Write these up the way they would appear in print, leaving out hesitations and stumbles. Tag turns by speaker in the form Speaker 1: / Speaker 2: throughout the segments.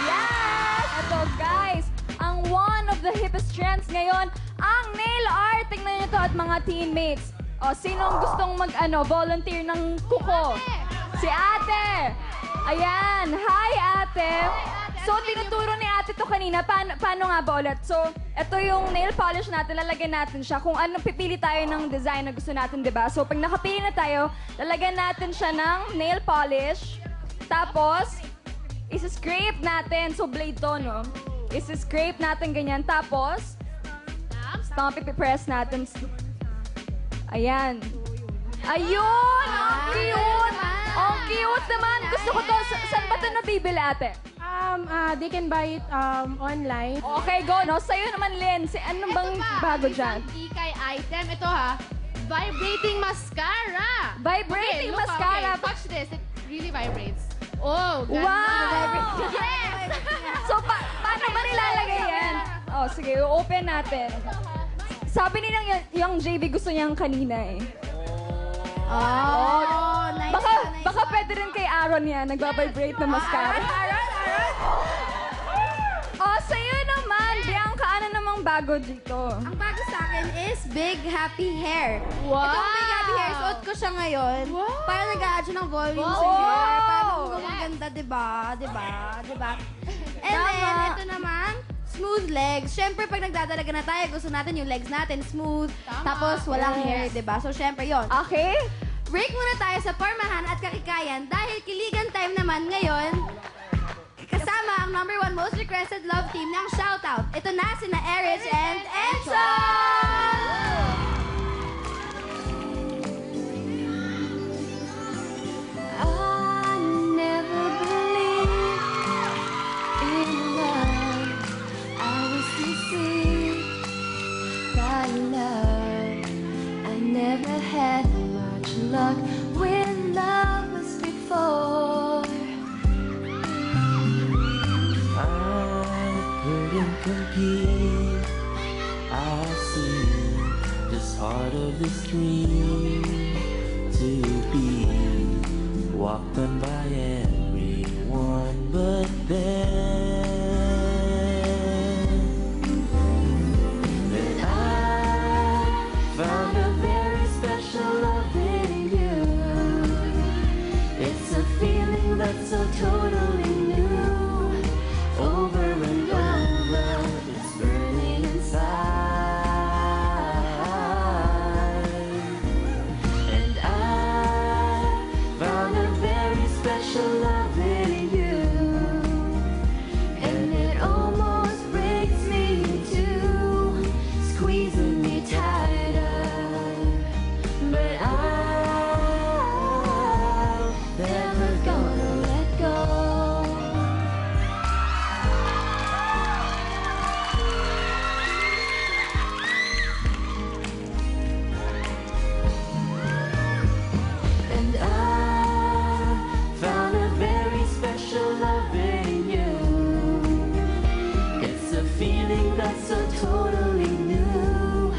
Speaker 1: Yes! Ito guys, ang one of the hippest trends ngayon, ang nail art. Tingnan nyo to at mga teammates. O, sinong gustong volunteer ng kuko? Si ate! Ayan! Hi, ate! So, tinuturo ni ate to kanina. Paano nga ba ulit? So, ito yung nail polish natin. Lalagyan natin siya. Kung anong pipili tayo ng design na gusto natin, di ba? So, pag nakapili na tayo, lalagyan natin siya ng nail polish. Tapos, isa-scrape natin. So, blade to, no? Isa-scrape natin ganyan. Tapos, pipipress natin. Ayan. Ayun! Ang cute! Ang cute naman! Gusto ko to. Saan ba ito nabibili, ate?
Speaker 2: They can buy it online.
Speaker 1: Okay, go. No, sa'yo naman, Lynn. Ano bang bago dyan?
Speaker 3: Isang ikay item. Ito ha. Vibrating mascara.
Speaker 1: Vibrating
Speaker 3: look,
Speaker 1: mascara.
Speaker 3: Okay, watch this. It really vibrates. Oh, ganda.
Speaker 1: Wow!
Speaker 3: Yes!
Speaker 1: So, paano ba nilalagay yan? Oh, sige, open natin. Sabi ni yung JB gusto niyang kanina eh.
Speaker 3: Oh, nice.
Speaker 1: Baka pwede rin kay Aaron yan, nagbabibrate na mascara.
Speaker 3: Aaron!
Speaker 1: Oh, sa'yo naman, Bianca, ano namang bago dito?
Speaker 4: Ang bago sa akin is Big Happy Hair.
Speaker 3: Wow!
Speaker 4: Itong Big Happy Hair, suot ko siya ngayon.
Speaker 3: Wow!
Speaker 4: Para nag-a-adjo ng volume sa
Speaker 1: Wow!
Speaker 4: hair. Para
Speaker 1: Yes.
Speaker 4: maganda, diba? And
Speaker 1: Tama.
Speaker 4: then, ito naman, smooth legs. Siyempre, pag nagdadalaga na tayo, gusto natin yung legs natin smooth.
Speaker 3: Tama.
Speaker 4: Tapos, walang
Speaker 1: Yes.
Speaker 4: hair, diba? So, siyempre, yon.
Speaker 1: Okay?
Speaker 4: Break muna tayo sa pormahan at kakikayan dahil kiligan time naman ngayon. Kasama ang #1 most requested love team ng Shoutout. Ito na sina Erich and Enzo!
Speaker 1: I never believed in love. I was deceived by love. I never had much luck when love was before.
Speaker 5: I couldn't compete. I see just part of this dream to be walked on by everyone, but then I found a very special love in you. It's a feeling that's so totally new. Over and over, it's burning inside. And I found a very special love in you. And it almost breaks me in two, squeezing me tighter. But I'm never gonna let go. And I found a very special love in you. It's a feeling that's so totally new.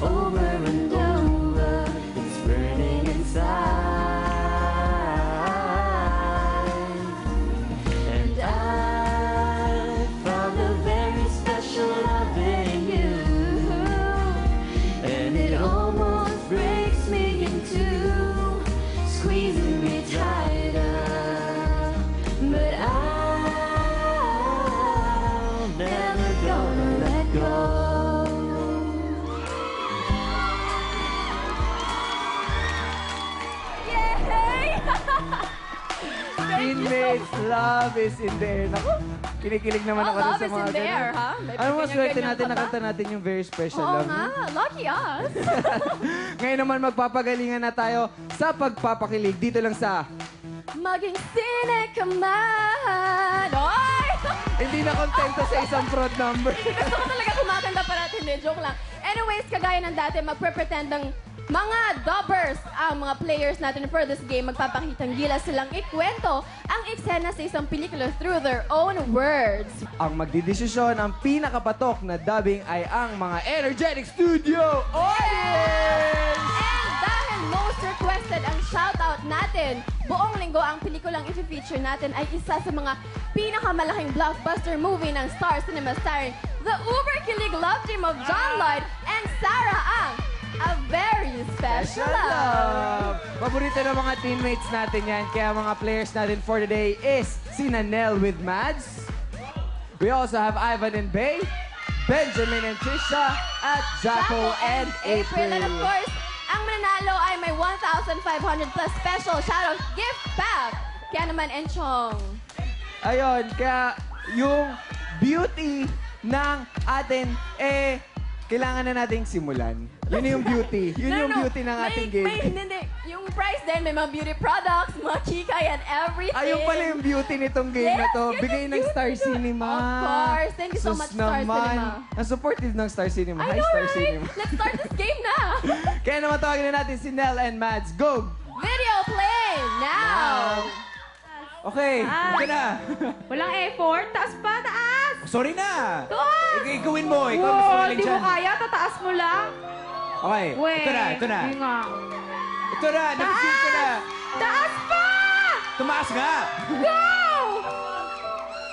Speaker 5: Over and over, it's burning inside. And I found a very special love in you. And it almost breaks me in two, squeezing me tighter. But I'm never gonna let go.
Speaker 1: Yay!
Speaker 6: Teammates, love is in the air. Naku, kinikilig naman ako
Speaker 1: love
Speaker 6: sa
Speaker 1: is
Speaker 6: mga
Speaker 1: in there,
Speaker 6: ganun.
Speaker 1: ha? May
Speaker 6: Ano mas swerte
Speaker 1: ganyan-ganyan
Speaker 6: natin
Speaker 1: ka ba?
Speaker 6: nakanta natin yung very special
Speaker 1: Oo
Speaker 6: love.
Speaker 1: nga, lucky us.
Speaker 6: Ngayon naman magpapagalingan na tayo sa pagpapakilig dito lang sa
Speaker 1: Maging sine ka man. Oy!
Speaker 6: hindi na kontento sa isang front number.
Speaker 1: Gusto ko talaga kumakanta para natin. Hindi, joke lang. Anyways, kagaya ng dati, magpre-pretend ng mga dubbers ang mga players natin for this game. Magpapakitang gilas silang ikwento ang eksena sa isang pelikula through their own words.
Speaker 6: Ang magdidesisyon, ang pinakapatok na dubbing ay ang mga Energetic Studio Audience!
Speaker 1: And dahil most requested
Speaker 3: requested ang shoutout natin. Buong linggo ang pelikulang i-feature natin ay isa sa mga pinakamalaking blockbuster movie ng Star Cinema starring the uber-kilig love team of John Lloyd and Sarah Ang. A very special love.
Speaker 6: Paborito ng mga teammates natin yan. Kaya mga players natin for today is sina Nell with Mads. We also have Ivan and Bay, Benjamin and Trisha, at Jaco and April.
Speaker 3: And of course, ang mananalo ay may 1,500 plus special shoutout gift pack. Kaya naman, Enchong.
Speaker 6: Ayun, kaya yung beauty ng atin, kailangan na nating simulan. Yun yung beauty. Yun yung beauty ng ating game.
Speaker 3: Hindi. Yung prize din, may mga beauty products, mga kikay and everything.
Speaker 6: Ayun pala yung beauty nitong game na to.
Speaker 3: Yes, yun
Speaker 6: Bigay
Speaker 3: yung
Speaker 6: ng Star
Speaker 3: beauty dun.
Speaker 6: Cinema.
Speaker 3: Of course. Thank you so
Speaker 6: Sus
Speaker 3: much, Star
Speaker 6: naman.
Speaker 3: Cinema.
Speaker 6: Ang supportive ng Star Cinema.
Speaker 3: I
Speaker 6: Hi,
Speaker 3: know,
Speaker 6: Star
Speaker 3: right?
Speaker 6: Cinema.
Speaker 3: Let's start this game na.
Speaker 6: Kaya naman tawagin na natin si Nell and Mads. Go!
Speaker 3: Video play now.
Speaker 7: Okay, ika na.
Speaker 2: Walang effort. Taas pa, taas!
Speaker 7: Sorry na.
Speaker 2: Taas!
Speaker 7: Gawin mo. Ikaw mas magaling
Speaker 2: di mo
Speaker 7: dyan.
Speaker 2: kaya. Tataas mo lang.
Speaker 7: Okay, ito na.
Speaker 2: Hindi nga.
Speaker 7: Ito na, napisil ko na.
Speaker 2: Taas pa!
Speaker 7: Tumaas nga.
Speaker 2: Go!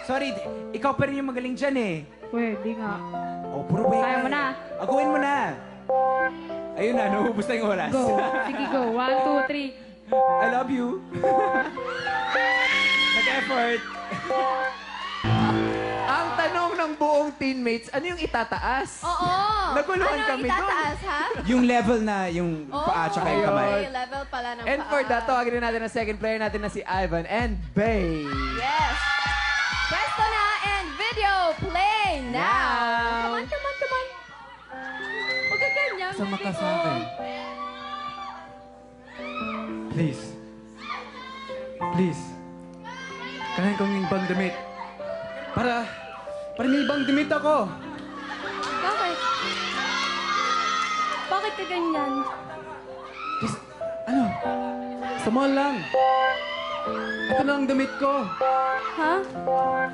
Speaker 7: Sorry, ikaw pa rin yung magaling dyan eh.
Speaker 2: Pwede nga.
Speaker 7: Oh, puro ba
Speaker 2: Kaya mo na.
Speaker 7: Gawin mo na. Ayun na, nauubos na yung oras.
Speaker 2: Go. Sige, go. 1, 2, 3.
Speaker 7: I love you. Nag-effort.
Speaker 6: Ang tanong ng buong teammates, ano yung itataas?
Speaker 3: Oo.
Speaker 6: Naguluhan
Speaker 3: ano
Speaker 6: kami dun.
Speaker 3: itataas, ha?
Speaker 7: Yung level na yung paa tsaka yung kamay.
Speaker 3: Okay, level pala ng
Speaker 6: And
Speaker 3: paa.
Speaker 6: for that, tawagin na natin ang second player natin na si Ivan and Bay.
Speaker 3: Yes. Presto na and video play now.
Speaker 6: Now.
Speaker 3: Come on. Huwag ka ganyan.
Speaker 7: Sama ka sa akin. Please. Please. Kanahin kong ibang damit. Para may ibang damit ako.
Speaker 3: Bakit? Bakit ka ganyan?
Speaker 7: Just, sa mall lang. Ito na ang damit ko.
Speaker 3: Ha?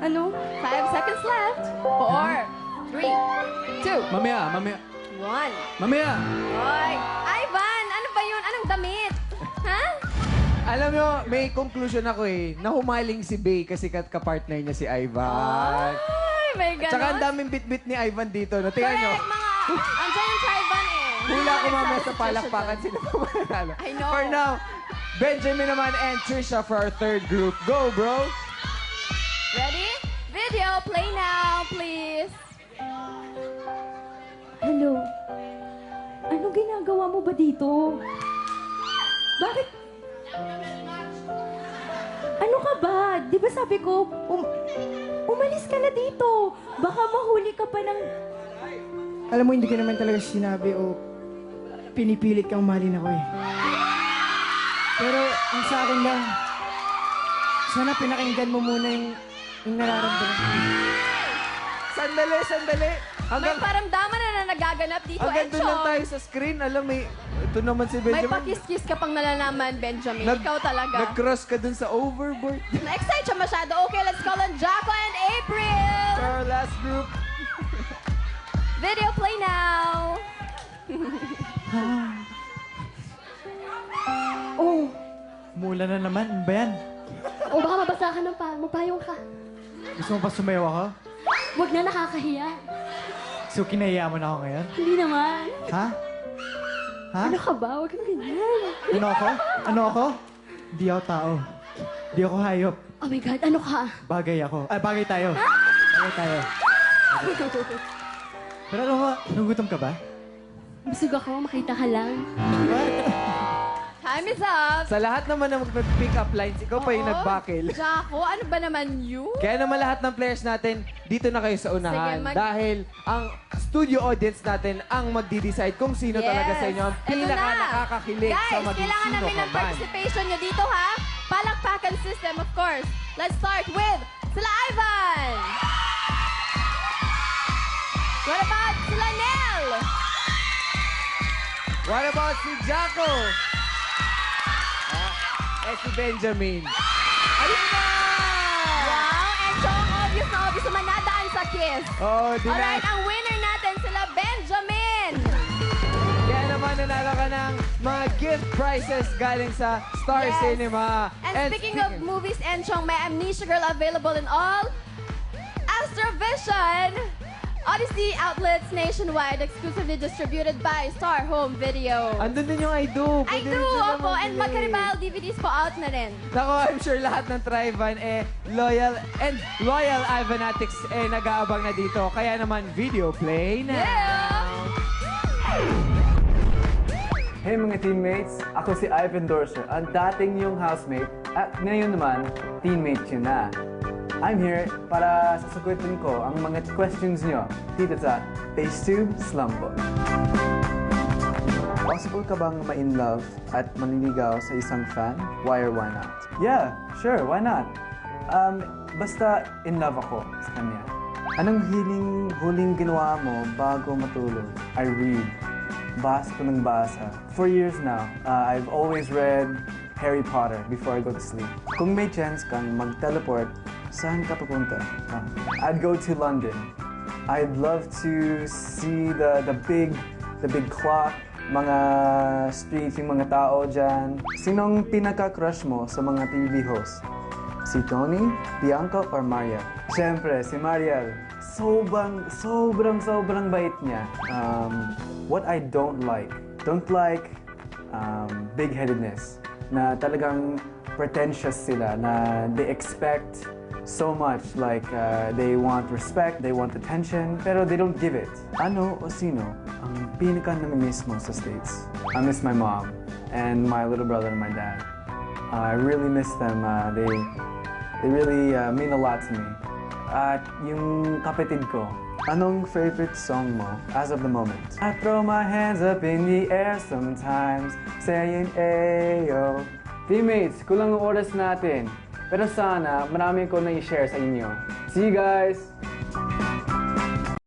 Speaker 3: Ano? 5 seconds left. 4, 3, 2,
Speaker 7: Mamaya.
Speaker 3: 1.
Speaker 7: Mamaya.
Speaker 3: Hoy! Ivan! Ano ba yun? Anong damit? Ha?
Speaker 6: Alam nyo, may conclusion ako eh. Nahumaling si Bay kasi kapartner niya si Ivan.
Speaker 3: Ay, may ganon.
Speaker 6: Tsaka ang daming bit-bit ni Ivan dito. No? Tingnan nyo.
Speaker 3: Correct, mga... Andiyan yung Ivan eh.
Speaker 6: Hula ko mamaya sa
Speaker 3: Substitution
Speaker 6: palakpakan
Speaker 3: dyan.
Speaker 6: sila pa mananalo.
Speaker 3: I know.
Speaker 6: For now, Benjamin naman and Trisha for our third group. Go, bro!
Speaker 3: Ready? Video, play now, please.
Speaker 1: Hello? Ano ginagawa mo ba dito? Bakit? Ano ka ba? Di ba sabi ko, umalis ka na dito. Baka mahuli ka pa ng...
Speaker 8: Alam mo, hindi ko naman talaga sinabi o pinipilit kang mahalin ako eh. Pero ang sa akin lang, sana pinakinggan mo muna yung nararamdaman ko.
Speaker 6: Sandali.
Speaker 3: May
Speaker 6: Hanggang,
Speaker 3: paramdaman na nagaganap dito,
Speaker 6: hanggang doon lang
Speaker 3: Enchong.
Speaker 6: tayo sa screen. Alam, ito naman si
Speaker 3: May
Speaker 6: Benjamin.
Speaker 3: pakis-kiss ka pang nalalaman, Benjamin. Ikaw talaga.
Speaker 6: Nag-cross ka dun sa overboard.
Speaker 3: Na-excite siya masyado. Okay, let's call on Jaco and April.
Speaker 6: Our last group.
Speaker 3: Video play now.
Speaker 8: Oh, mula na naman. Ano ba yan?
Speaker 1: O baka mabasahan ng pa. Magpayong ka.
Speaker 8: Gusto mo pa sumayaw ako?
Speaker 1: Huwag na, nakakahiya.
Speaker 8: So, kinahiya mo na ako ngayon?
Speaker 1: Hindi naman.
Speaker 8: Ha? Ha?
Speaker 1: Ano ka ba? Huwag kang ganyan.
Speaker 8: Ano ako? Ano ako? Di ako tao. Di ako hayop.
Speaker 1: Oh my God, ano ka?
Speaker 8: Bagay ako. Bagay tayo. Bagay tayo. Pero ano ba? Nagutom ka ba?
Speaker 1: Busog ako, makita ka lang.
Speaker 3: Time is up.
Speaker 6: Sa lahat naman na mag-pick up lines, ikaw pa yung
Speaker 3: Oo.
Speaker 6: nagbakil.
Speaker 3: Jaco, ano ba naman yun?
Speaker 6: Kaya naman lahat ng players natin, dito na kayo sa unahan.
Speaker 3: Sige,
Speaker 6: Dahil ang studio audience natin ang magdi-decide kung sino talaga sa inyo ang
Speaker 3: Eto
Speaker 6: pinaka
Speaker 3: na.
Speaker 6: nakakakilig sa
Speaker 3: Guys,
Speaker 6: maging
Speaker 3: kailangan
Speaker 6: sino
Speaker 3: namin
Speaker 6: ka
Speaker 3: ng
Speaker 6: man.
Speaker 3: participation nyo dito, ha? Palakpakan system, of course. Let's start with sila Ivan. What about sila Nell?
Speaker 6: What about si Jaco? Si Benjamin. Ayun na!
Speaker 3: Wow, and so obvious naman nadaan sa kiss.
Speaker 6: Oh,
Speaker 3: Alright, ang winner natin sila Benjamin.
Speaker 6: Kaya naman nanalo ka ng mga gift prizes galing sa Star
Speaker 3: Yes.
Speaker 6: Cinema.
Speaker 3: And speaking of movies, Enchong, may Amnesia Girl available in all Astrovision Odyssey outlets nationwide, exclusively distributed by Star Home Video.
Speaker 6: Andun din yung I Do.
Speaker 3: I
Speaker 6: Pwede
Speaker 3: do,
Speaker 6: rin sila
Speaker 3: opo, and
Speaker 6: mabili.
Speaker 3: Magkaribal DVDs po out na rin.
Speaker 6: Nako, I'm sure lahat ng Trivan loyal Ivanatics nag-aabang na dito. Kaya naman, video play na.
Speaker 9: Hey mga teammates, ako si Ivan Dorser, ang dating yung housemate at ngayon naman, teammate yun na. I'm here para sasagutin ko ang mga questions nyo dito sa FaceTube Slumbook. Possible ka bang ma-in love at maniligaw sa isang fan? Why or why not? Yeah, sure, why not? Basta in love ako sa kanya. Anong huling ginawa mo bago matulog? I read. Basa ko ng basa. For years now, I've always read Harry Potter before I go to sleep. Kung may chance kang mag-teleport, saan ka papunta? I'd go to London. I'd love to see the big clock, mga streets, yung mga tao dyan. Sinong pinaka-crush mo sa mga TV hosts? Si Tony, Bianca, or Maria? Siyempre, si Mariel. Sobrang bait niya. What I don't like big-headedness. Na talagang pretentious sila, na they expect so much, like they want respect, they want attention, pero they don't give it. Ano o sino ang pinaka-namimiss mo sa States? I miss my mom and my little brother and my dad. I really miss them. They really mean a lot to me. At yung kapatid ko, anong favorite song mo as of the moment? I throw my hands up in the air sometimes, saying ayo. Teammates, kulang ang oras natin. Pero sana marami ko na i-share sa inyo. See you guys!